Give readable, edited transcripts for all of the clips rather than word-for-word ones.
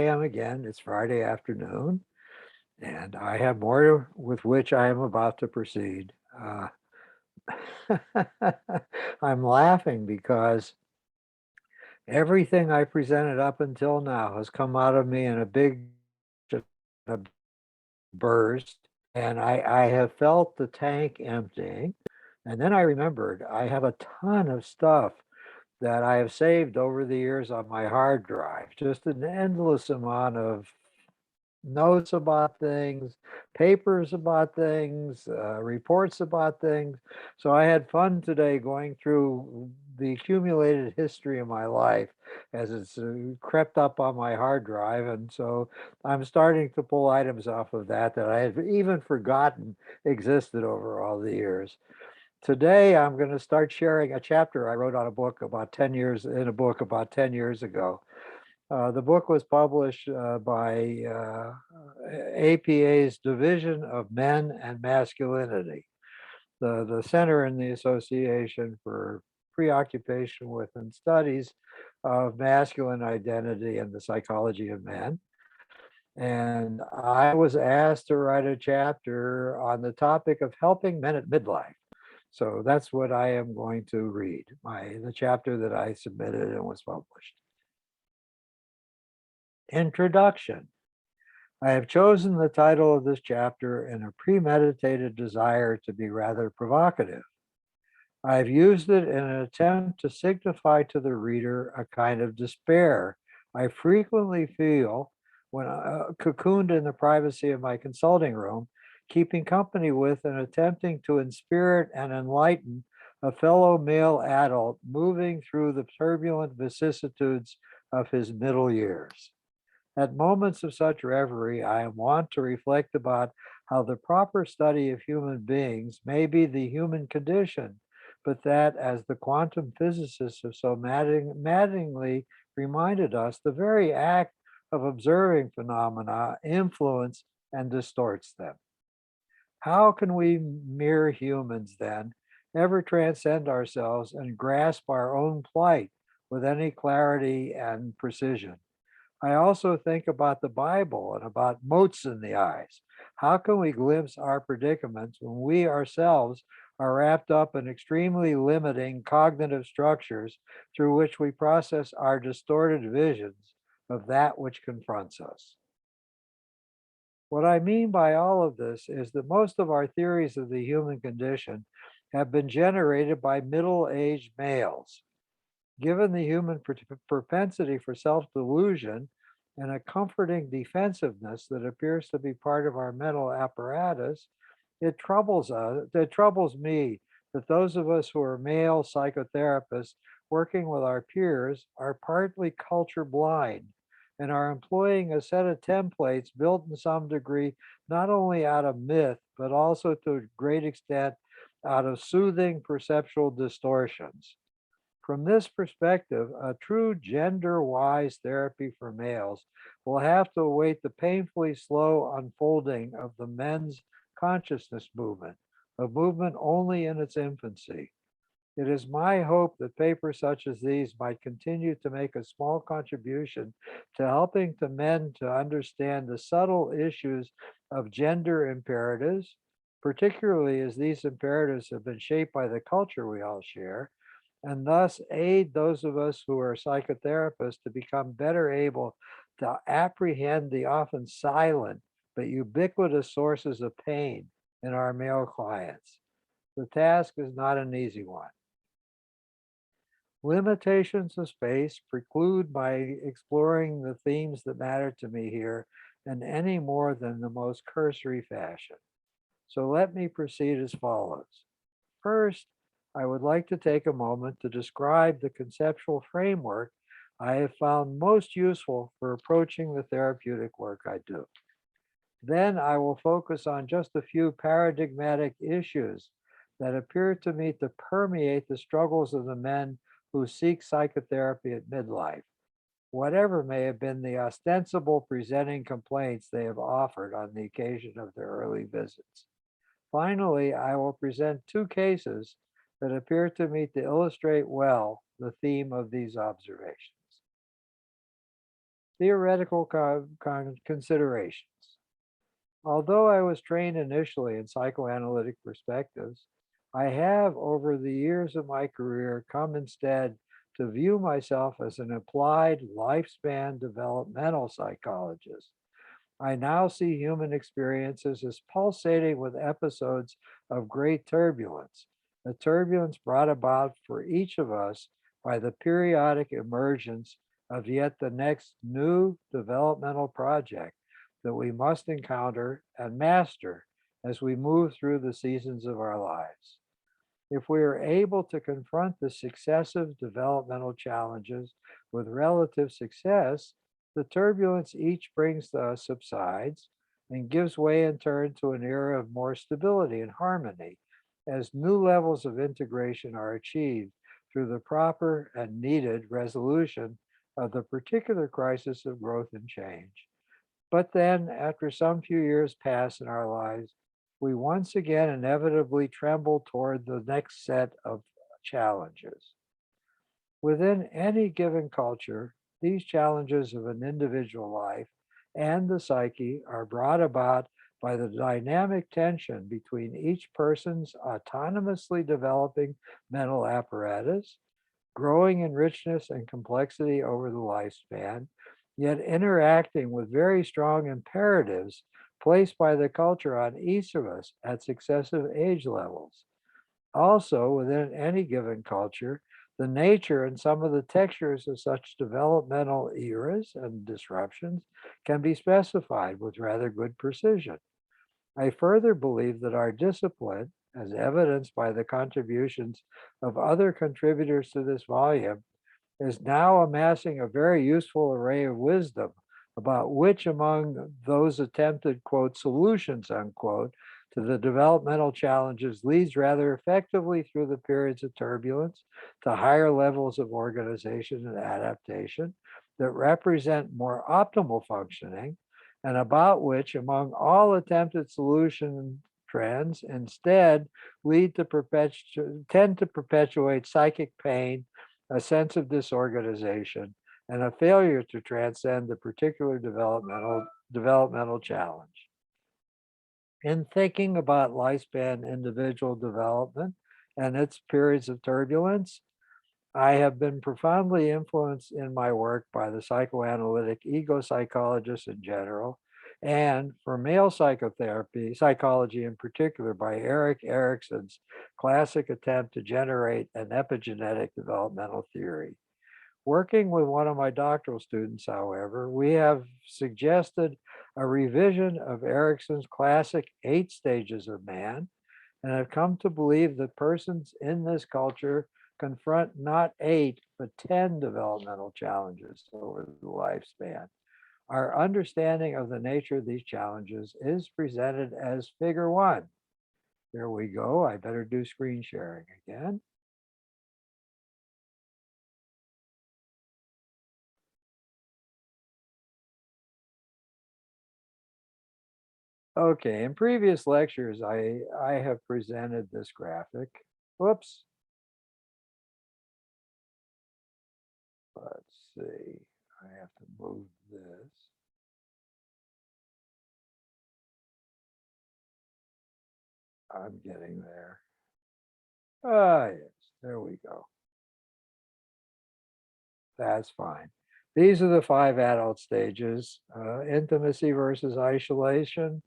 am again. It's Friday afternoon, and I have more with which I am about to proceed. I'm laughing because everything I presented up until now has come out of me in a big a burst, and I have felt the tank emptying. And then I remembered I have a ton of stuff that I have saved over the years on my hard drive, just an endless amount of notes about things, papers about things, reports about things. So I had fun today going through the accumulated history of my life as it's crept up on my hard drive. And so I'm starting to pull items off of that I had even forgotten existed over all the years. Today, I'm going to start sharing a chapter I wrote on a book about 10 years in a book about 10 years ago. The book was published by APA's Division of Men and Masculinity, the Center in the Association for Preoccupation with and Studies of Masculine Identity and the Psychology of Men. And I was asked to write a chapter on the topic of helping men at midlife. So that's what I am going to read, the chapter that I submitted and was published. Introduction. I have chosen the title of this chapter in a premeditated desire to be rather provocative. I have used it in an attempt to signify to the reader a kind of despair I frequently feel when cocooned in the privacy of my consulting room, keeping company with and attempting to inspirit and enlighten a fellow male adult moving through the turbulent vicissitudes of his middle years. At moments of such reverie, I am wont to reflect about how the proper study of human beings may be the human condition, but that, as the quantum physicists have so maddeningly reminded us, the very act of observing phenomena influence and distorts them. How can we mere humans, then, ever transcend ourselves and grasp our own plight with any clarity and precision? I also think about the Bible and about motes in the eyes. How can we glimpse our predicaments when we ourselves are wrapped up in extremely limiting cognitive structures through which we process our distorted visions of that which confronts us? What I mean by all of this is that most of our theories of the human condition have been generated by middle aged males. Given the human propensity for self delusion and a comforting defensiveness that appears to be part of our mental apparatus, it troubles me that those of us who are male psychotherapists working with our peers are partly culture blind and are employing a set of templates built in some degree not only out of myth, but also to a great extent out of soothing perceptual distortions. From this perspective, a true gender wise therapy for males will have to await the painfully slow unfolding of the men's consciousness movement, a movement only in its infancy. It is my hope that papers such as these might continue to make a small contribution to helping the men to understand the subtle issues of gender imperatives, particularly as these imperatives have been shaped by the culture we all share, and thus aid those of us who are psychotherapists to become better able to apprehend the often silent but ubiquitous sources of pain in our male clients. The task is not an easy one. Limitations of space preclude my exploring the themes that matter to me here in any more than the most cursory fashion. So let me proceed as follows. First, I would like to take a moment to describe the conceptual framework I have found most useful for approaching the therapeutic work I do. Then I will focus on just a few paradigmatic issues that appear to me to permeate the struggles of the men who seek psychotherapy at midlife, whatever may have been the ostensible presenting complaints they have offered on the occasion of their early visits. Finally, I will present two cases that appear to me to illustrate well the theme of these observations. Theoretical considerations. Although I was trained initially in psychoanalytic perspectives, I have, over the years of my career, come instead to view myself as an applied lifespan developmental psychologist. I now see human experiences as pulsating with episodes of great turbulence, the turbulence brought about for each of us by the periodic emergence of yet the next new developmental project that we must encounter and master as we move through the seasons of our lives. If we are able to confront the successive developmental challenges with relative success, the turbulence each brings to us subsides and gives way in turn to an era of more stability and harmony as new levels of integration are achieved through the proper and needed resolution of the particular crisis of growth and change. But then, after some few years pass in our lives, we once again inevitably tremble toward the next set of challenges. Within any given culture, these challenges of an individual life and the psyche are brought about by the dynamic tension between each person's autonomously developing mental apparatus, growing in richness and complexity over the lifespan, yet interacting with very strong imperatives placed by the culture on each of us at successive age levels. Also, within any given culture, the nature and some of the textures of such developmental eras and disruptions can be specified with rather good precision. I further believe that our discipline, as evidenced by the contributions of other contributors to this volume, is now amassing a very useful array of wisdom about which among those attempted, quote, solutions, unquote, to the developmental challenges leads rather effectively through the periods of turbulence to higher levels of organization and adaptation that represent more optimal functioning, and about which, among all attempted solution trends, instead lead to tend to perpetuate psychic pain, a sense of disorganization, and a failure to transcend the particular developmental challenge. In thinking about lifespan individual development and its periods of turbulence, I have been profoundly influenced in my work by the psychoanalytic ego psychologists in general, and for male psychology in particular, by Erik Erikson's classic attempt to generate an epigenetic developmental theory. Working with one of my doctoral students, however, we have suggested a revision of Erikson's classic 8 stages of man, and have come to believe that persons in this culture confront not 8, but 10 developmental challenges over the lifespan. Our understanding of the nature of these challenges is presented as figure 1. Here we go. I better do screen sharing again. Okay, in previous lectures, I have presented this graphic. Whoops. Let's see. I have to move this. I'm getting there. Ah, yes, there we go. That's fine. These are the 5 adult stages: intimacy versus isolation,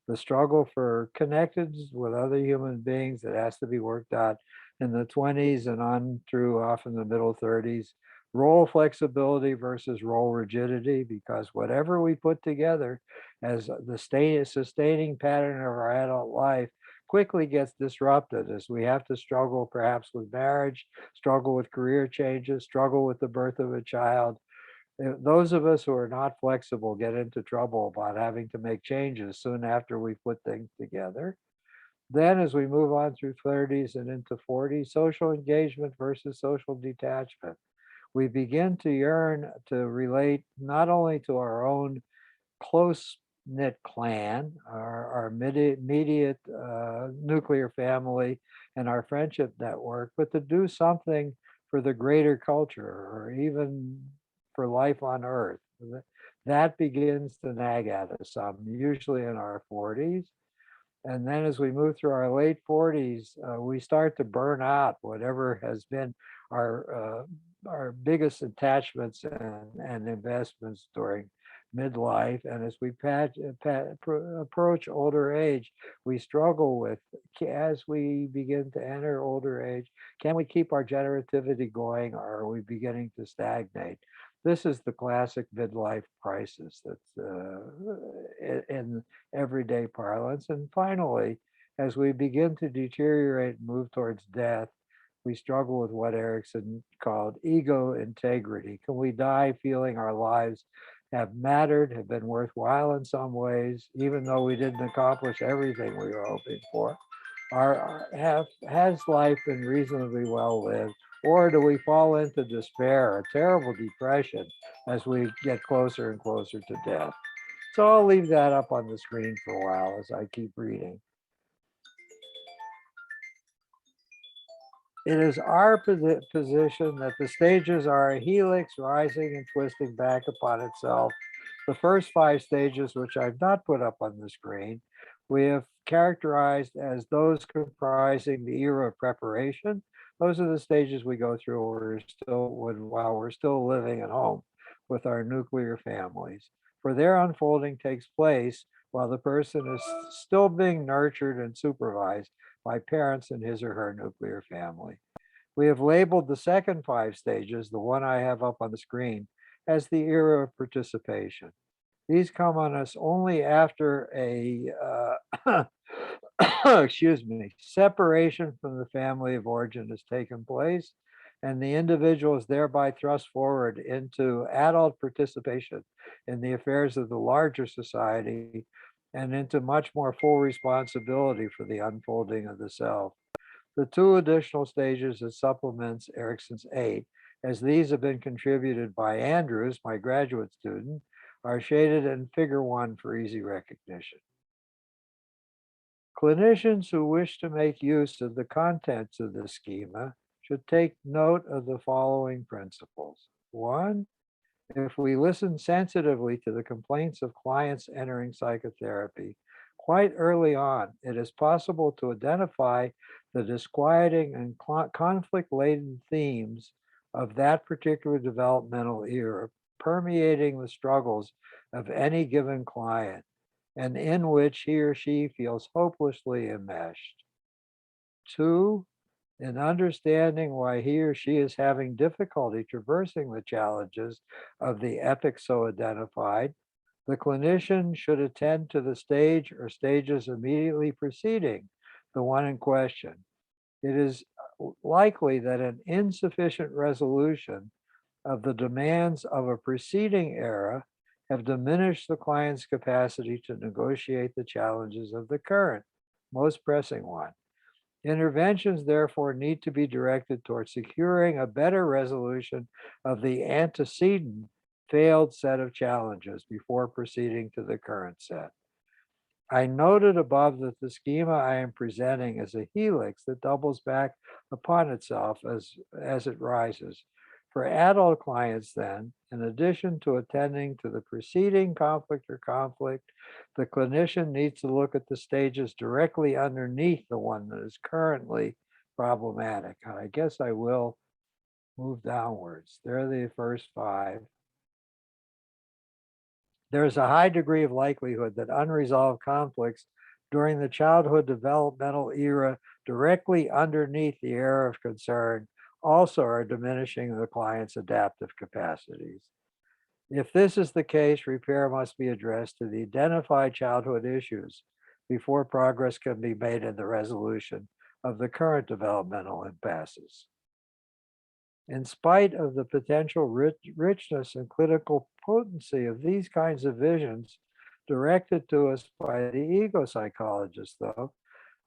the struggle for connectedness with other human beings that has to be worked out in the 20s and on through often the middle 30s, role flexibility versus role rigidity, because whatever we put together as the sustaining pattern of our adult life quickly gets disrupted as we have to struggle perhaps with marriage, struggle with career changes, struggle with the birth of a child. Those of us who are not flexible get into trouble about having to make changes soon after we put things together. Then, as we move on through 30s and into 40s, social engagement versus social detachment. We begin to yearn to relate not only to our own close knit clan, our immediate nuclear family, and our friendship network, but to do something for the greater culture or even for life on Earth. That begins to nag at us some, usually in our 40s. And then as we move through our late 40s, we start to burn out whatever has been our biggest attachments and investments during midlife. And as we approach older age, we struggle with, as we begin to enter older age, can we keep our generativity going, or are we beginning to stagnate? This is the classic midlife crisis that's in everyday parlance. And finally, as we begin to deteriorate and move towards death, we struggle with what Erickson called ego integrity. Can we die feeling our lives have mattered, have been worthwhile in some ways, even though we didn't accomplish everything we were hoping for? Has life been reasonably well lived? Or do we fall into despair, a terrible depression, as we get closer and closer to death? So I'll leave that up on the screen for a while as I keep reading. It is our position that the stages are a helix rising and twisting back upon itself. The first 5 stages, which I've not put up on the screen, we have characterized as those comprising the era of preparation. Those are the stages we go through while we're still living at home with our nuclear families. For their unfolding takes place while the person is still being nurtured and supervised by parents in his or her nuclear family. We have labeled the second 5 stages, the one I have up on the screen, as the era of participation. These come on us only after a excuse me, separation from the family of origin has taken place, and the individual is thereby thrust forward into adult participation in the affairs of the larger society and into much more full responsibility for the unfolding of the self. The 2 additional stages that supplements Erickson's 8, as these have been contributed by Andrews, my graduate student, are shaded in figure 1 for easy recognition. Clinicians who wish to make use of the contents of this schema should take note of the following principles. 1, if we listen sensitively to the complaints of clients entering psychotherapy, quite early on, it is possible to identify the disquieting and conflict-laden themes of that particular developmental era permeating the struggles of any given client, and in which he or she feels hopelessly enmeshed. 2, in understanding why he or she is having difficulty traversing the challenges of the epic so identified, the clinician should attend to the stage or stages immediately preceding the one in question. It is likely that an insufficient resolution of the demands of a preceding era have diminished the client's capacity to negotiate the challenges of the current, most pressing one. Interventions, therefore, need to be directed towards securing a better resolution of the antecedent failed set of challenges before proceeding to the current set. I noted above that the schema I am presenting is a helix that doubles back upon itself as it rises. For adult clients, then, in addition to attending to the preceding conflict, the clinician needs to look at the stages directly underneath the one that is currently problematic. I guess I will move downwards. There are the first 5. There is a high degree of likelihood that unresolved conflicts during the childhood developmental era directly underneath the era of concern also are diminishing the client's adaptive capacities. If this is the case, repair must be addressed to the identified childhood issues before progress can be made in the resolution of the current developmental impasses. In spite of the potential richness and clinical potency of these kinds of visions directed to us by the ego psychologist, though,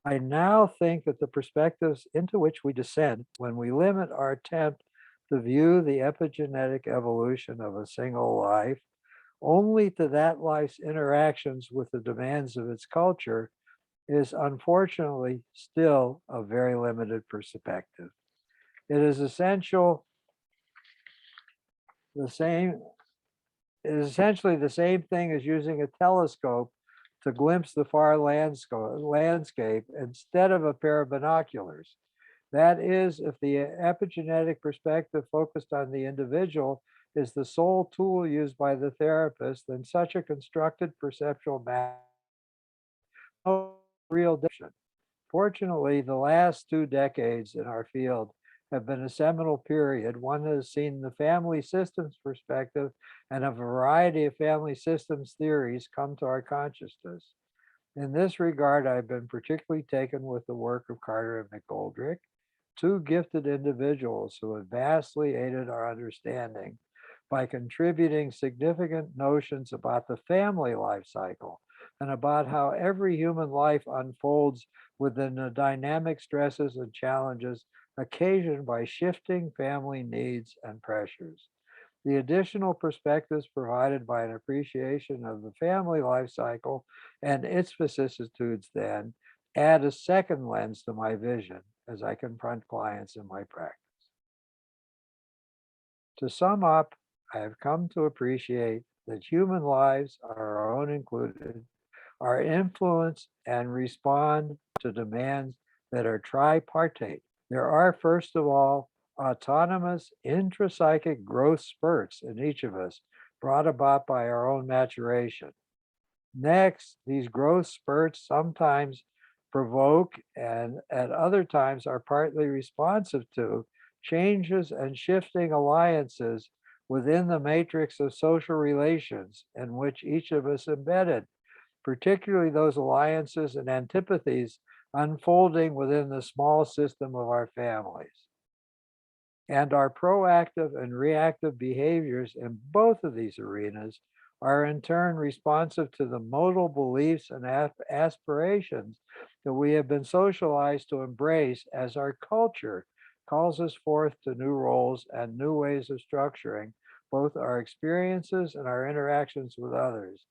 I now think that the perspectives into which we descend when we limit our attempt to view the epigenetic evolution of a single life only to that life's interactions with the demands of its culture is unfortunately still a very limited perspective. It is essential the same It is essentially the same thing as using a telescope to glimpse the far landscape instead of a pair of binoculars. That is, if the epigenetic perspective focused on the individual is the sole tool used by the therapist, then such a constructed perceptual map no real definition. Fortunately, the last 2 decades in our field have been a seminal period, one that has seen the family systems perspective and a variety of family systems theories come to our consciousness. In this regard, I've been particularly taken with the work of Carter and McGoldrick, two gifted individuals who have vastly aided our understanding by contributing significant notions about the family life cycle and about how every human life unfolds within the dynamic stresses and challenges occasioned by shifting family needs and pressures. The additional perspectives provided by an appreciation of the family life cycle and its vicissitudes then add a second lens to my vision as I confront clients in my practice. To sum up, I have come to appreciate that human lives, our own included, are influenced and respond to demands that are tripartite. There are, first of all, autonomous intrapsychic growth spurts in each of us brought about by our own maturation. Next, these growth spurts sometimes provoke and at other times are partly responsive to changes and shifting alliances within the matrix of social relations in which each of us embedded, particularly those alliances and antipathies unfolding within the small system of our families. And our proactive and reactive behaviors in both of these arenas are in turn responsive to the modal beliefs and aspirations that we have been socialized to embrace as our culture calls us forth to new roles and new ways of structuring both our experiences and our interactions with others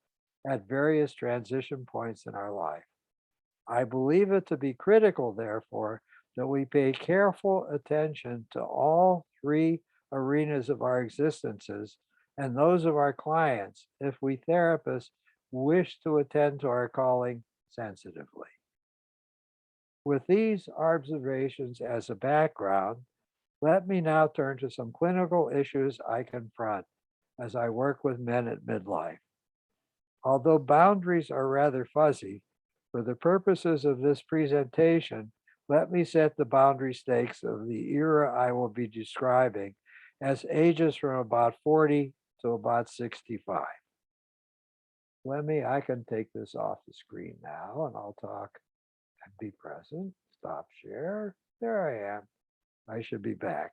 at various transition points in our life. I believe it to be critical, therefore, that we pay careful attention to all three arenas of our existences and those of our clients if we therapists wish to attend to our calling sensitively. With these observations as a background, let me now turn to some clinical issues I confront as I work with men at midlife. Although boundaries are rather fuzzy, for the purposes of this presentation, let me set the boundary stakes of the era I will be describing as ages from about 40 to about 65. I can take this off the screen now and I'll talk and be present. Stop share. There I am. I should be back.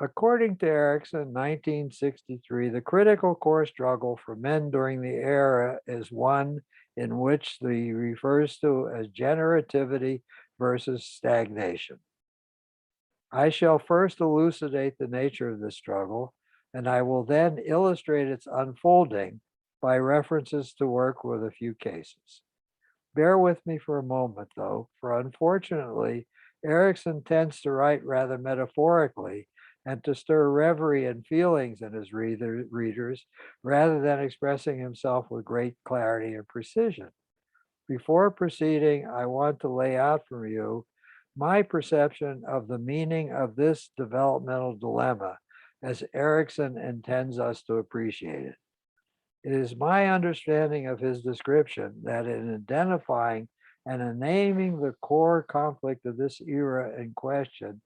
According to Erickson, 1963, the critical core struggle for men during the era is one in which he refers to as generativity versus stagnation. I shall first elucidate the nature of this struggle, and I will then illustrate its unfolding by references to work with a few cases. Bear with me for a moment, though, for unfortunately, Erickson tends to write rather metaphorically and to stir reverie and feelings in his readers rather than expressing himself with great clarity and precision. Before proceeding, I want to lay out for you my perception of the meaning of this developmental dilemma as Erickson intends us to appreciate it. It is my understanding of his description that in identifying and in naming the core conflict of this era in question,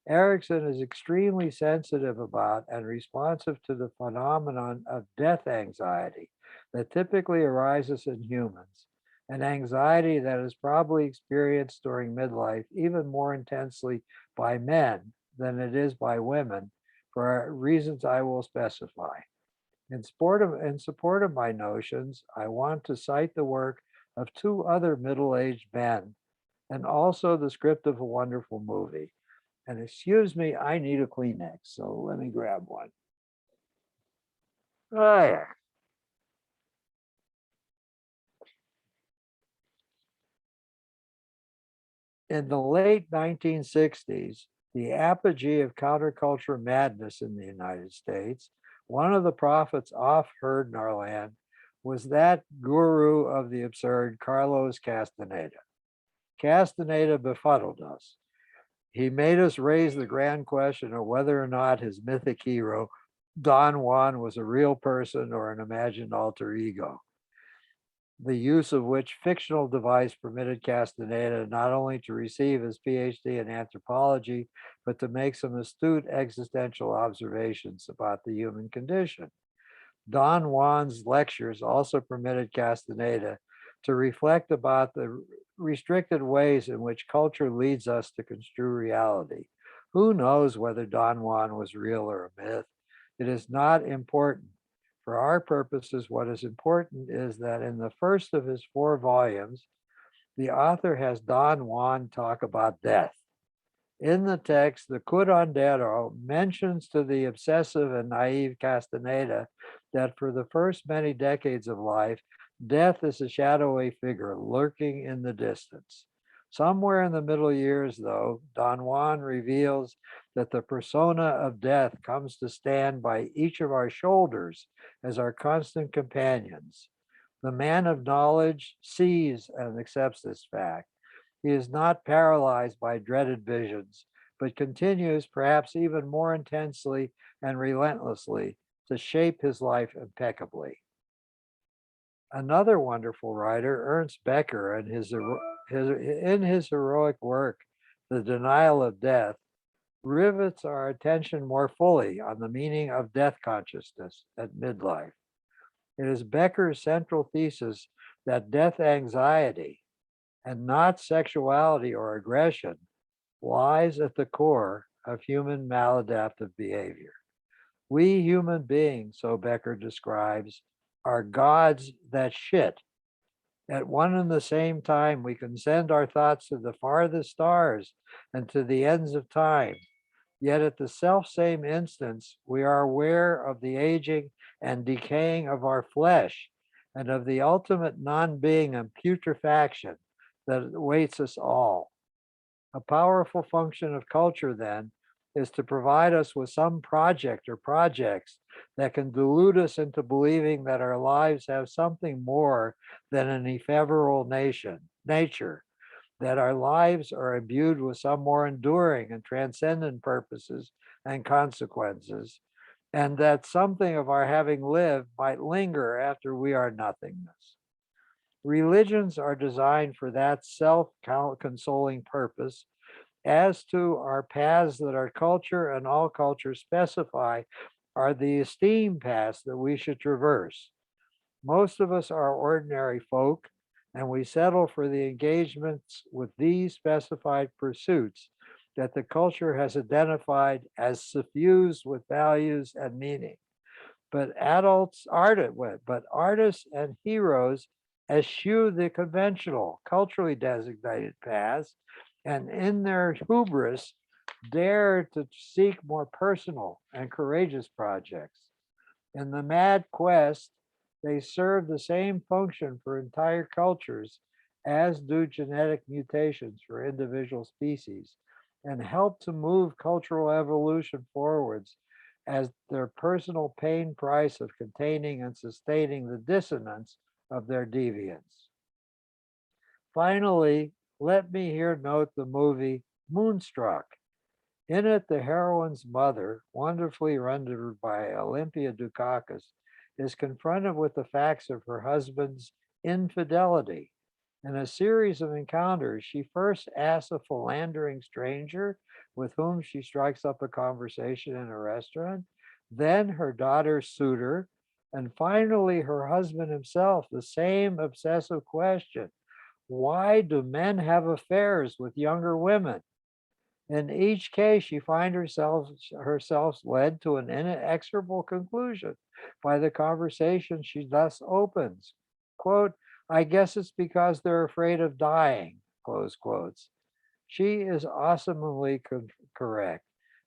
Erickson is extremely sensitive about and responsive to the phenomenon of death anxiety that typically arises in humans, an anxiety that is probably experienced during midlife even more intensely by men than it is by women for reasons I will specify. In support of my notions, I want to cite the work of two other middle-aged men and also the script of a wonderful movie. And excuse me, I need a Kleenex, so let me grab one. Oh, yeah. In the late 1960s, the apogee of counterculture madness in the United States, One of the prophets oft heard in our land was that guru of the absurd, Carlos Castaneda. Castaneda befuddled us. He made us raise the grand question of whether or not his mythic hero, Don Juan, was a real person or an imagined alter ego, the use of which fictional device permitted Castaneda not only to receive his PhD in anthropology, but to make some astute existential observations about the human condition. Don Juan's lectures also permitted Castaneda to reflect about the restricted ways in which culture leads us to construe reality. Who knows whether Don Juan was real or a myth? It is not important. For our purposes, what is important is that in the first of his 4 volumes, the author has Don Juan talk about death. In the text, the curandero mentions to the obsessive and naive Castaneda that for the first many decades of life, death is a shadowy figure lurking in the distance. Somewhere in the middle years, though, Don Juan reveals that the persona of death comes to stand by each of our shoulders as our constant companions. The man of knowledge sees and accepts this fact. He is not paralyzed by dreaded visions, but continues, perhaps even more intensely and relentlessly, to shape his life impeccably. Another wonderful writer, Ernst Becker, in his heroic work, The Denial of Death, rivets our attention more fully on the meaning of death consciousness at midlife. It is Becker's central thesis that death anxiety, and not sexuality or aggression, lies at the core of human maladaptive behavior. We human beings, so Becker describes, are gods that shit. At one and the same time, we can send our thoughts to the farthest stars and to the ends of time. Yet at the self same instance, we are aware of the aging and decaying of our flesh and of the ultimate non being and putrefaction that awaits us all. A powerful function of culture, then, is to provide us with some project or projects that can delude us into believing that our lives have something more than an ephemeral nature, that our lives are imbued with some more enduring and transcendent purposes and consequences, and that something of our having lived might linger after we are nothingness. Religions are designed for that self-consoling purpose, as to our paths that our culture and all cultures specify are the esteemed paths that we should traverse. Most of us are ordinary folk, and we settle for the engagements with these specified pursuits that the culture has identified as suffused with values and meaning. But artists and heroes eschew the conventional, culturally designated paths, and in their hubris, dare to seek more personal and courageous projects. In the mad quest, they serve the same function for entire cultures as do genetic mutations for individual species, and help to move cultural evolution forwards as their personal pain price of containing and sustaining the dissonance of their deviance. Finally, let me here note the movie Moonstruck. In it, the heroine's mother, wonderfully rendered by Olympia Dukakis, is confronted with the facts of her husband's infidelity. In a series of encounters, she first asks a philandering stranger with whom she strikes up a conversation in a restaurant, then her daughter's suitor, and finally her husband himself, the same obsessive question: why do men have affairs with younger women? In each case, she finds herself led to an inexorable conclusion by the conversation she thus opens. Quote, I guess it's because they're afraid of dying, close quotes. She is awesomely correct.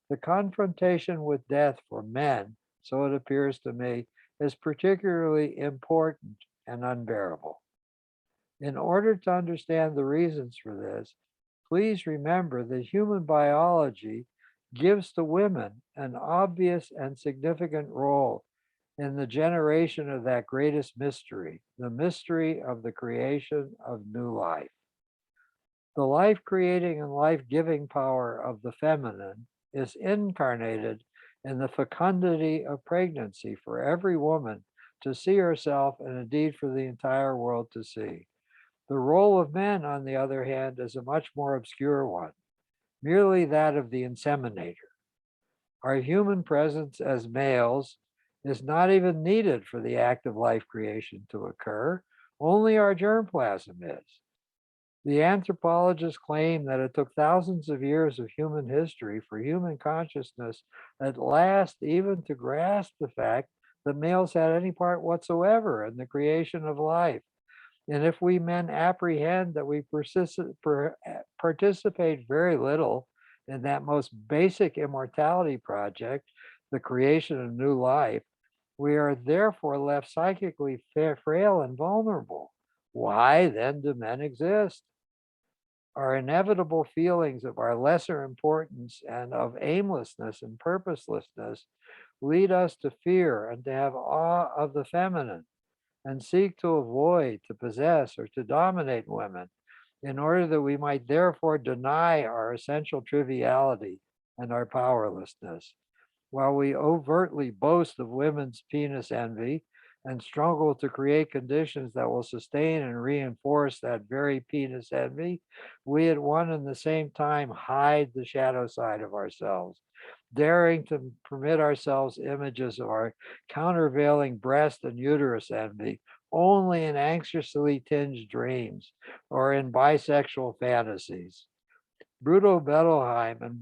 The confrontation with death for men, so it appears to me, is particularly important and unbearable. In order to understand the reasons for this, please remember that human biology gives to women an obvious and significant role in the generation of that greatest mystery, the mystery of the creation of new life. The life creating and life giving power of the feminine is incarnated in the fecundity of pregnancy for every woman to see herself and indeed for the entire world to see. The role of men, on the other hand, is a much more obscure one, merely that of the inseminator. Our human presence as males is not even needed for the act of life creation to occur, only our germplasm is. The anthropologists claim that it took thousands of years of human history for human consciousness at last even to grasp the fact that males had any part whatsoever in the creation of life. And if we men apprehend that we participate very little in that most basic immortality project, the creation of new life, we are therefore left psychically frail and vulnerable. Why then do men exist? Our inevitable feelings of our lesser importance and of aimlessness and purposelessness lead us to fear and to have awe of the feminine and seek to avoid, to possess, or to dominate women in order that we might therefore deny our essential triviality and our powerlessness. While we overtly boast of women's penis envy and struggle to create conditions that will sustain and reinforce that very penis envy, we at one and the same time hide the shadow side of ourselves, daring to permit ourselves images of our countervailing breast and uterus envy only in anxiously tinged dreams or in bisexual fantasies. Bruno Bettelheim is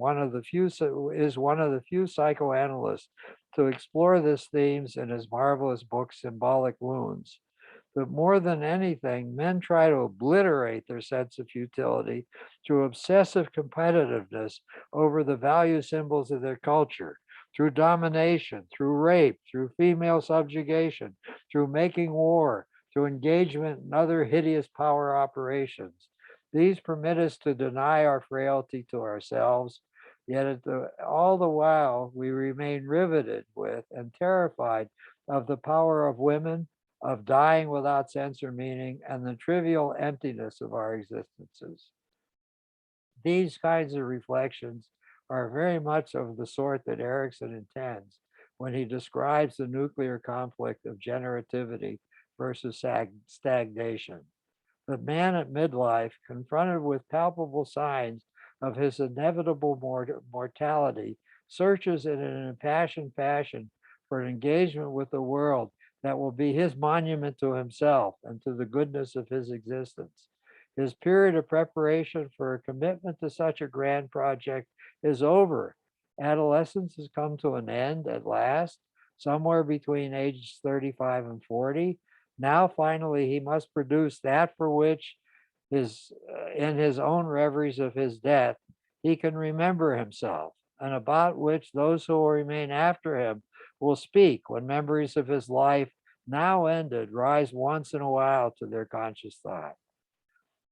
one of the few psychoanalysts to explore these themes in his marvelous book, Symbolic Wounds. But more than anything, men try to obliterate their sense of futility through obsessive competitiveness over the value symbols of their culture, through domination, through rape, through female subjugation, through making war, through engagement in other hideous power operations. These permit us to deny our frailty to ourselves, yet all the while we remain riveted with and terrified of the power of women, of dying without sense or meaning, and the trivial emptiness of our existences. These kinds of reflections are very much of the sort that Erikson intends when he describes the nuclear conflict of generativity versus stagnation. The man at midlife, confronted with palpable signs of his inevitable mortality, searches in an impassioned fashion for an engagement with the world that will be his monument to himself and to the goodness of his existence. His period of preparation for a commitment to such a grand project is over. Adolescence has come to an end at last, somewhere between ages 35 and 40. Now, finally, he must produce that for which in his own reveries of his death, he can remember himself, and about which those who will remain after him will speak when memories of his life now ended rise once in a while to their conscious thought.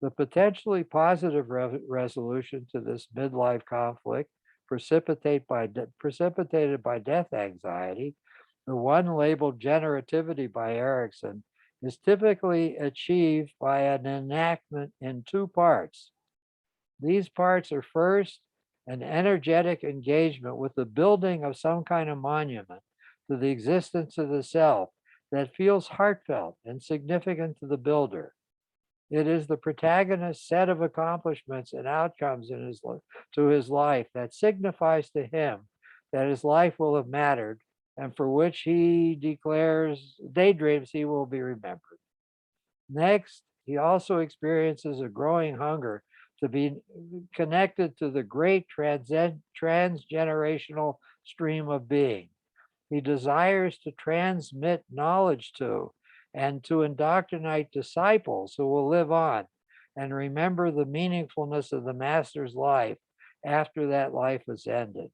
The potentially positive resolution to this midlife conflict precipitated by death anxiety, the one labeled generativity by Erikson, is typically achieved by an enactment in two parts. These parts are first, an energetic engagement with the building of some kind of monument to the existence of the self that feels heartfelt and significant to the builder. It is the protagonist's set of accomplishments and outcomes to his life that signifies to him that his life will have mattered and for which he daydreams he will be remembered. Next, he also experiences a growing hunger to be connected to the great transgenerational stream of being. He desires to transmit knowledge to and to indoctrinate disciples who will live on and remember the meaningfulness of the master's life after that life is ended.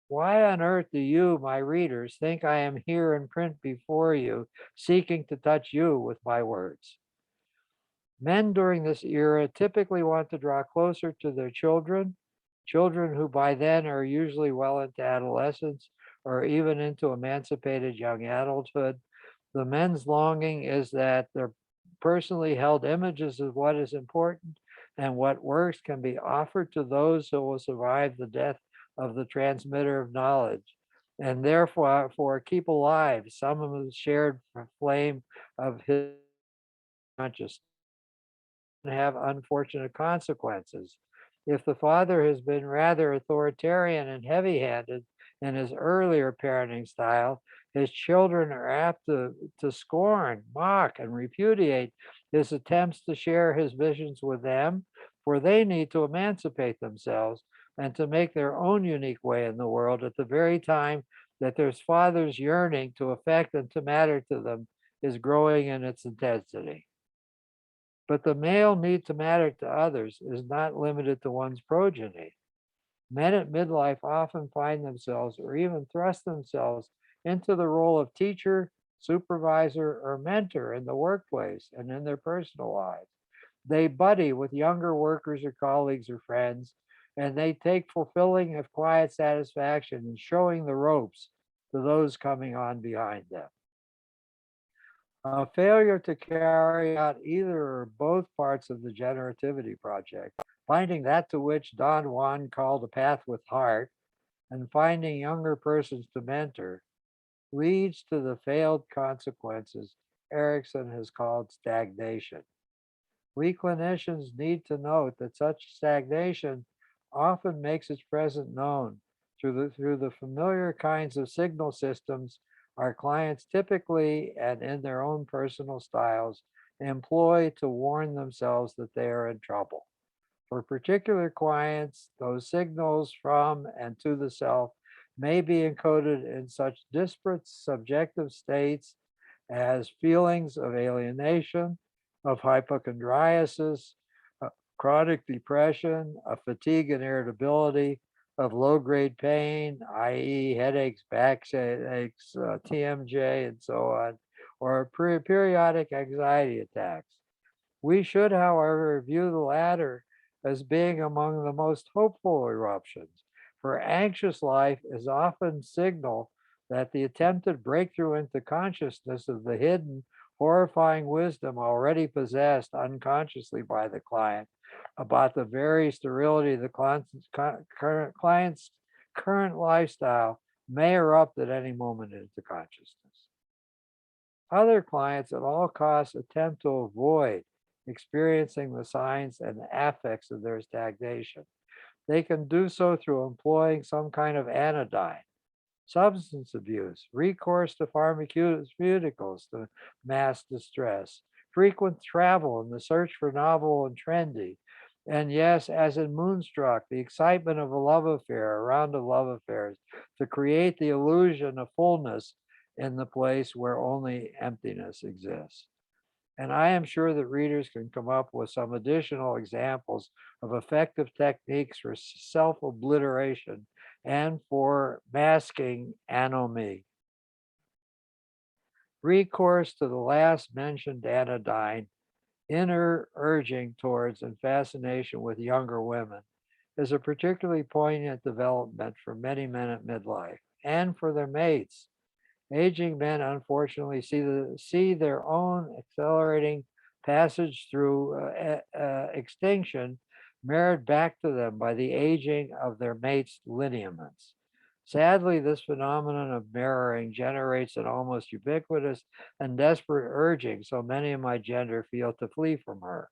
Why on earth do you, my readers, think I am here in print before you, seeking to touch you with my words? Men during this era typically want to draw closer to their children, children who by then are usually well into adolescence, or even into emancipated young adulthood. The men's longing is that their personally held images of what is important and what works can be offered to those who will survive the death of the transmitter of knowledge and therefore keep alive some of the shared flame of his consciousness and have unfortunate consequences. If the father has been rather authoritarian and heavy handed in his earlier parenting style, his children are apt to scorn, mock, and repudiate his attempts to share his visions with them, for they need to emancipate themselves and to make their own unique way in the world at the very time that their father's yearning to affect and to matter to them is growing in its intensity. But the male need to matter to others is not limited to one's progeny. Men at midlife often find themselves or even thrust themselves into the role of teacher, supervisor, or mentor in the workplace and in their personal lives. They buddy with younger workers or colleagues or friends, and they take fulfilling of quiet satisfaction in showing the ropes to those coming on behind them. A failure to carry out either or both parts of the generativity project, finding that to which Don Juan called a path with heart, and finding younger persons to mentor, leads to the failed consequences Erickson has called stagnation. We clinicians need to note that such stagnation often makes its presence known through the familiar kinds of signal systems our clients typically and in their own personal styles employ to warn themselves that they are in trouble. For particular clients, those signals from and to the self may be encoded in such disparate subjective states as feelings of alienation, of hypochondriasis, chronic depression, of fatigue and irritability, of low grade pain, i.e., headaches, backaches, TMJ, and so on, or periodic anxiety attacks. We should, however, view the latter as being among the most hopeful eruptions, for anxious life is often signal that the attempted breakthrough into consciousness of the hidden, horrifying wisdom already possessed unconsciously by the client about the very sterility of the client's current lifestyle may erupt at any moment into consciousness. Other clients at all costs attempt to avoid experiencing the signs and affects of their stagnation. They can do so through employing some kind of anodyne, substance abuse, recourse to pharmaceuticals to mask distress, frequent travel in the search for novel and trendy, and yes, as in Moonstruck, the excitement of a love affair, a round of love affairs, to create the illusion of fullness in the place where only emptiness exists. And I am sure that readers can come up with some additional examples of effective techniques for self obliteration and for masking anomie. Recourse to the last mentioned anodyne, inner urging towards and fascination with younger women, is a particularly poignant development for many men at midlife and for their mates. Aging men unfortunately see their own accelerating passage through extinction mirrored back to them by the aging of their mates' lineaments. Sadly, this phenomenon of mirroring generates an almost ubiquitous and desperate urging so many of my gender feel to flee from her.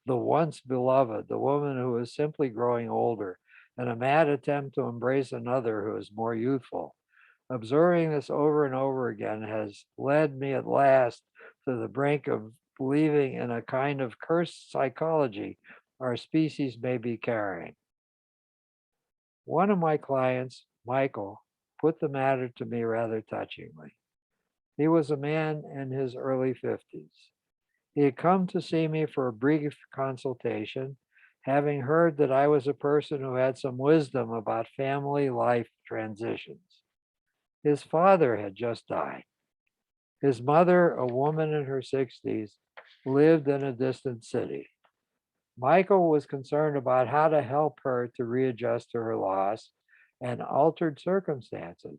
The once beloved, the woman who is simply growing older, in a mad attempt to embrace another who is more youthful. Observing this over and over again has led me at last to the brink of believing in a kind of cursed psychology our species may be carrying. One of my clients, Michael, put the matter to me rather touchingly. He was a man in his early 50s. He had come to see me for a brief consultation, having heard that I was a person who had some wisdom about family life transitions. His father had just died. His mother, a woman in her 60s, lived in a distant city. Michael was concerned about how to help her to readjust to her loss and altered circumstances.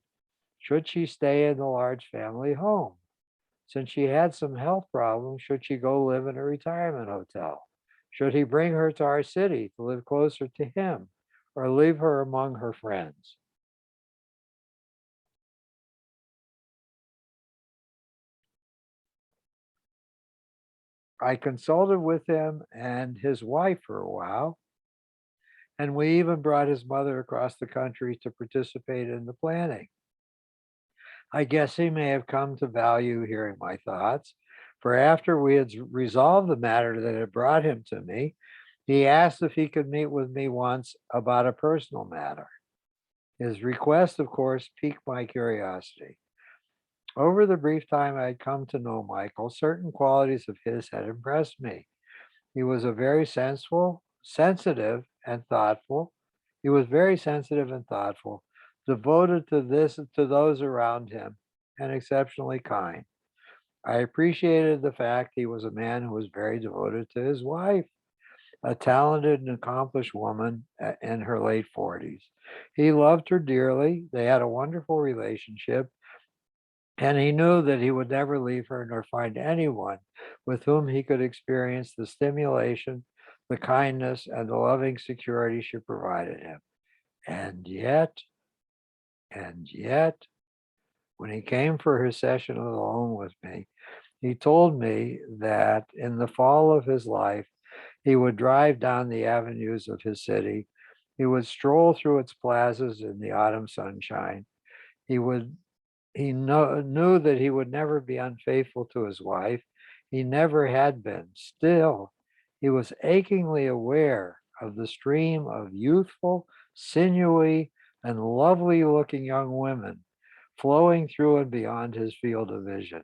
Should she stay in the large family home? Since she had some health problems, should she go live in a retirement hotel? Should he bring her to our city to live closer to him or leave her among her friends? I consulted with him and his wife for a while, and we even brought his mother across the country to participate in the planning. I guess he may have come to value hearing my thoughts, for after we had resolved the matter that had brought him to me, he asked if he could meet with me once about a personal matter. His request, of course, piqued my curiosity. Over the brief time I had come to know Michael, certain qualities of his had impressed me. He was a very sensitive and thoughtful. He was very sensitive and thoughtful, devoted to those around him, and exceptionally kind. I appreciated the fact he was a man who was very devoted to his wife, a talented and accomplished woman in her late 40s. He loved her dearly. They had a wonderful relationship, and he knew that he would never leave her nor find anyone with whom he could experience the stimulation, the kindness, and the loving security she provided him. And yet, and yet, when he came for his session alone with me, he told me that in the fall of his life, he would drive down the avenues of his city. He would stroll through its plazas in the autumn sunshine. He would knew that he would never be unfaithful to his wife. He never had been. Still, he was achingly aware of the stream of youthful, sinewy, and lovely looking young women flowing through and beyond his field of vision.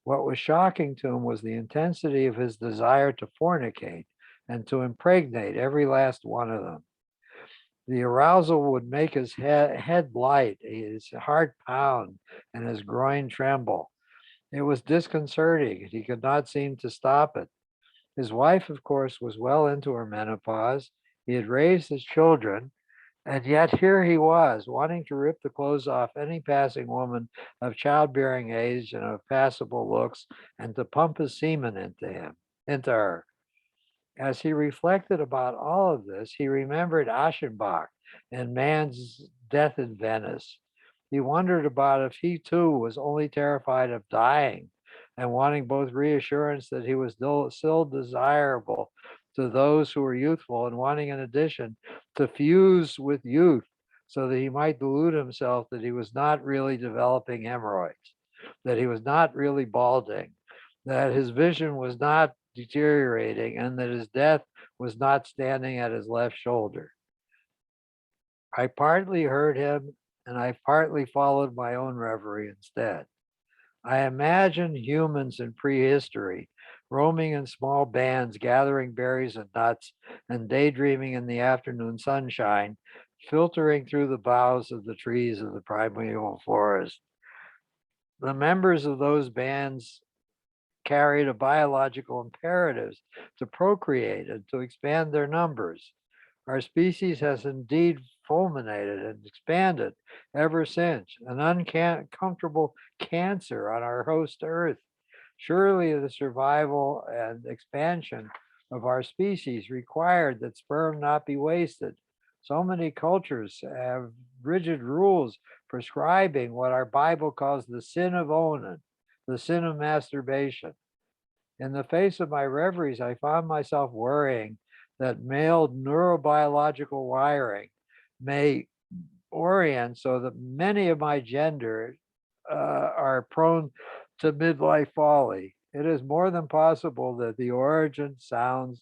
What was shocking to him was the intensity of his desire to fornicate and to impregnate every last one of them. The arousal would make his head light, his heart pound, and his groin tremble. It was disconcerting, and he could not seem to stop it. His wife, of course, was well into her menopause. He had raised his children, and yet here he was, wanting to rip the clothes off any passing woman of childbearing age and of passable looks, and to pump his semen into her. As he reflected about all of this, he remembered Aschenbach and Man's Death in Venice. He wondered about if he too was only terrified of dying and wanting both reassurance that he was still desirable to those who were youthful and wanting, in addition, to fuse with youth so that he might delude himself that he was not really developing hemorrhoids, that he was not really balding, that his vision was not deteriorating, and that his death was not standing at his left shoulder. I partly heard him, and I partly followed my own reverie instead. I imagined humans in prehistory roaming in small bands, gathering berries and nuts, and daydreaming in the afternoon sunshine, filtering through the boughs of the trees of the primeval forest. The members of those bands carried a biological imperatives to procreate and to expand their numbers. Our species has indeed fulminated and expanded ever since, an uncomfortable cancer on our host Earth. Surely the survival and expansion of our species required that sperm not be wasted. So many cultures have rigid rules prescribing what our Bible calls the sin of Onan, the sin of masturbation. In the face of my reveries, I found myself worrying that male neurobiological wiring may orient so that many of my gender are prone to midlife folly. It is more than possible that the origin, sounds,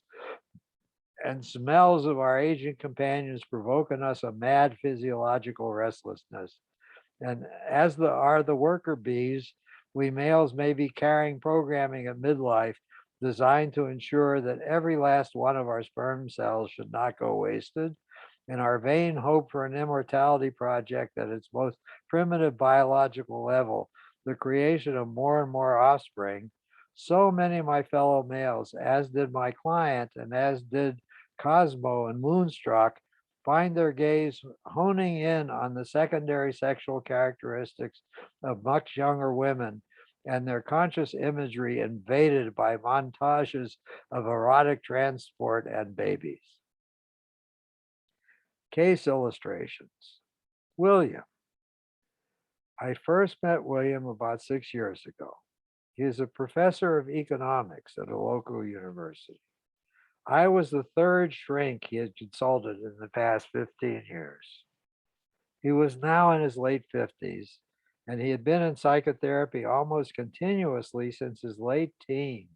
and smells of our aging companions provoke in us a mad physiological restlessness. And as are the worker bees, we males may be carrying programming at midlife designed to ensure that every last one of our sperm cells should not go wasted. In our vain hope for an immortality project at its most primitive biological level, the creation of more and more offspring, so many of my fellow males, as did my client and as did Cosmo and Moonstruck, find their gaze honing in on the secondary sexual characteristics of much younger women and their conscious imagery invaded by montages of erotic transport and babies. Case illustrations. William. I first met William about 6 years ago. He is a professor of economics at a local university. I was the third shrink he had consulted in the past 15 years. He was now in his late 50s, and he had been in psychotherapy almost continuously since his late teens.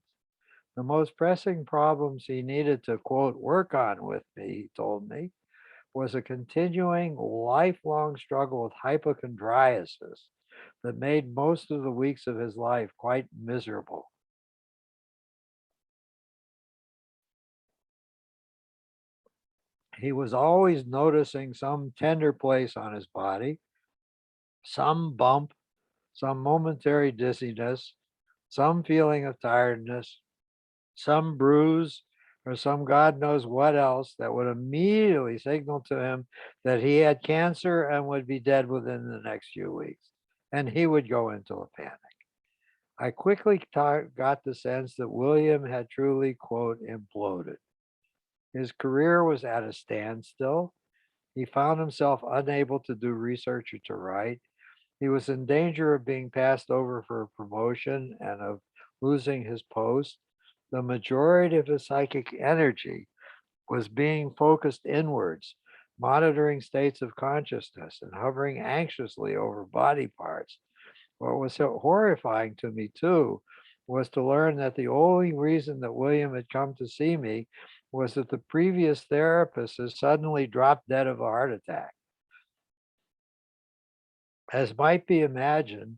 The most pressing problems he needed to, quote, work on with me, he told me, was a continuing lifelong struggle with hypochondriasis that made most of the weeks of his life quite miserable. He was always noticing some tender place on his body, some bump, some momentary dizziness, some feeling of tiredness, some bruise, or some God knows what else that would immediately signal to him that he had cancer and would be dead within the next few weeks. And he would go into a panic. I quickly got the sense that William had truly, quote, imploded. His career was at a standstill. He found himself unable to do research or to write. He was in danger of being passed over for a promotion and of losing his post. The majority of his psychic energy was being focused inwards, monitoring states of consciousness and hovering anxiously over body parts. What was so horrifying to me, too, was to learn that the only reason that William had come to see me was that the previous therapist had suddenly dropped dead of a heart attack. As might be imagined,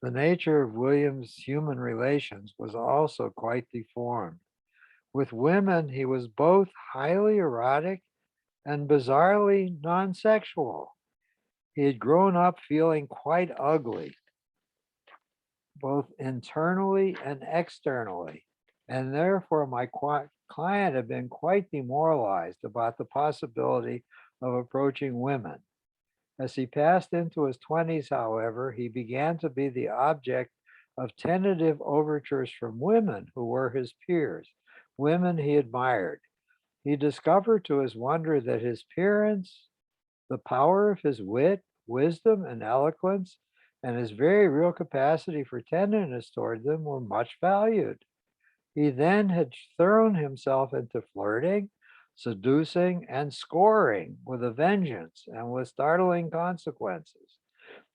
the nature of William's human relations was also quite deformed. With women, he was both highly erotic and bizarrely non sexual. He had grown up feeling quite ugly, both internally and externally, and therefore my client had been quite demoralized about the possibility of approaching women. As he passed into his 20s, however, he began to be the object of tentative overtures from women who were his peers, women he admired. He discovered to his wonder that his appearance, the power of his wit, wisdom, and eloquence, and his very real capacity for tenderness toward them were much valued. He then had thrown himself into flirting, seducing, and scoring with a vengeance and with startling consequences.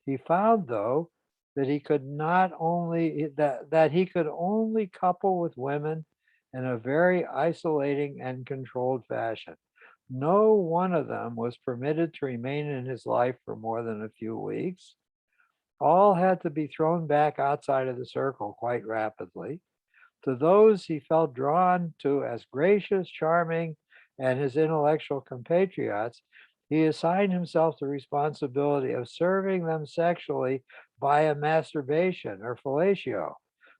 He found, though, that he could not only that he could only couple with women in a very isolating and controlled fashion. No one of them was permitted to remain in his life for more than a few weeks. All had to be thrown back outside of the circle quite rapidly. To those he felt drawn to as gracious, charming, and his intellectual compatriots, he assigned himself the responsibility of serving them sexually via masturbation or fellatio,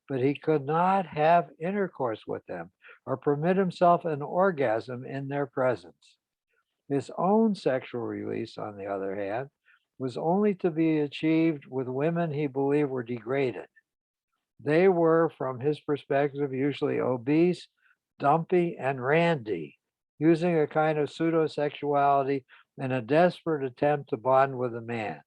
but he could not have intercourse with them or permit himself an orgasm in their presence. His own sexual release, on the other hand, was only to be achieved with women he believed were degraded. They were, from his perspective, usually obese, dumpy, and randy, using a kind of pseudo-sexuality in a desperate attempt to bond with a man.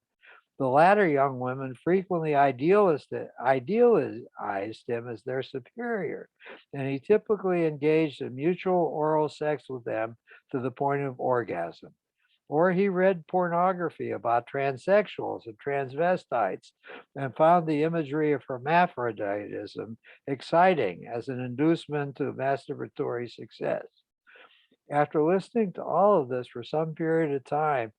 The latter young women frequently idealized him as their superior, and he typically engaged in mutual oral sex with them to the point of orgasm. Or he read pornography about transsexuals and transvestites and found the imagery of hermaphroditism exciting as an inducement to masturbatory success. After listening to all of this for some period of time,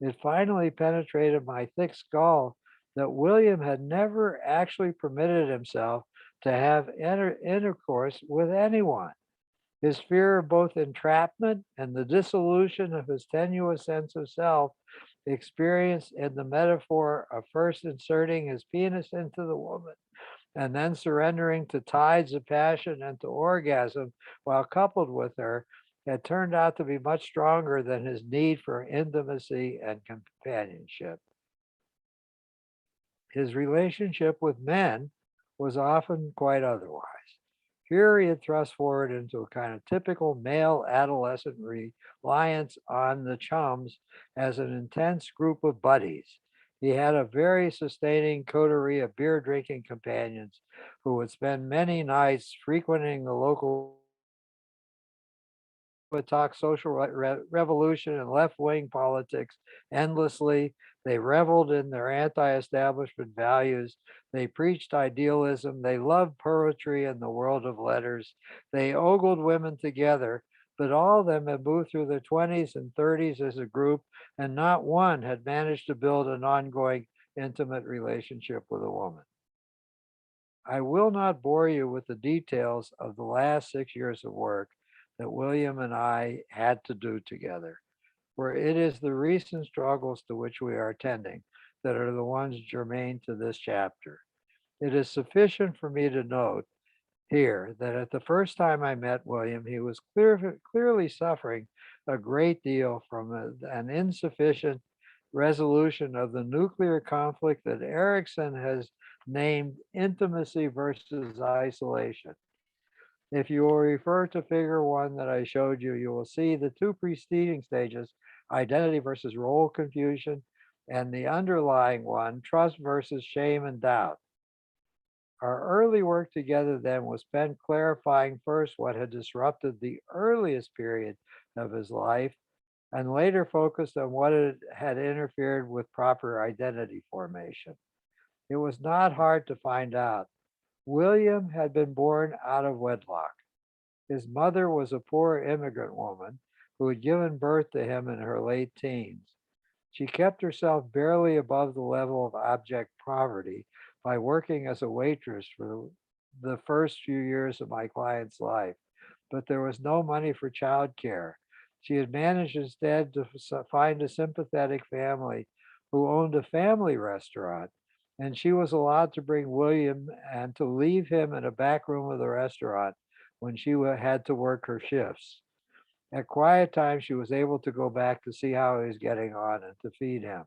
it finally penetrated my thick skull that William had never actually permitted himself to have intercourse with anyone. His fear of both entrapment and the dissolution of his tenuous sense of self, experienced in the metaphor of first inserting his penis into the woman and then surrendering to tides of passion and to orgasm while coupled with her, had turned out to be much stronger than his need for intimacy and companionship. His relationship with men was often quite otherwise. Here he had thrust forward into a kind of typical male adolescent reliance on the chums as an intense group of buddies. He had a very sustaining coterie of beer drinking companions who would spend many nights frequenting the local would talk social revolution and left wing politics endlessly. They reveled in their anti establishment values. They preached idealism. They loved poetry and the world of letters. They ogled women together, but all of them had moved through their 20s and 30s as a group, and not one had managed to build an ongoing intimate relationship with a woman. I will not bore you with the details of the last 6 years of work that William and I had to do together, for it is the recent struggles to which we are attending that are the ones germane to this chapter. It is sufficient for me to note here that at the first time I met William, he was clearly suffering a great deal from an insufficient resolution of the nuclear conflict that Erickson has named intimacy versus isolation. If you will refer to figure one that I showed you, you will see the two preceding stages, identity versus role confusion, and the underlying one, trust versus shame and doubt. Our early work together then was spent clarifying first what had disrupted the earliest period of his life, and later focused on what had interfered with proper identity formation. It was not hard to find out. William had been born out of wedlock. His mother was a poor immigrant woman who had given birth to him in her late teens. She kept herself barely above the level of abject poverty by working as a waitress for the first few years of my client's life, but there was no money for childcare. She had managed instead to find a sympathetic family who owned a family restaurant, and she was allowed to bring William and to leave him in a back room of the restaurant when she had to work her shifts. At quiet time, she was able to go back to see how he was getting on and to feed him.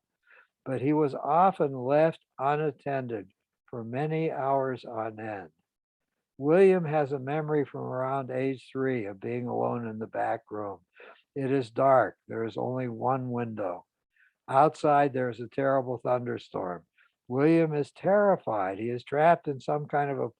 But he was often left unattended for many hours on end. William has a memory from around age 3 of being alone in the back room. It is dark. There is only one window. Outside, there is a terrible thunderstorm. William is terrified. He is trapped in some kind of a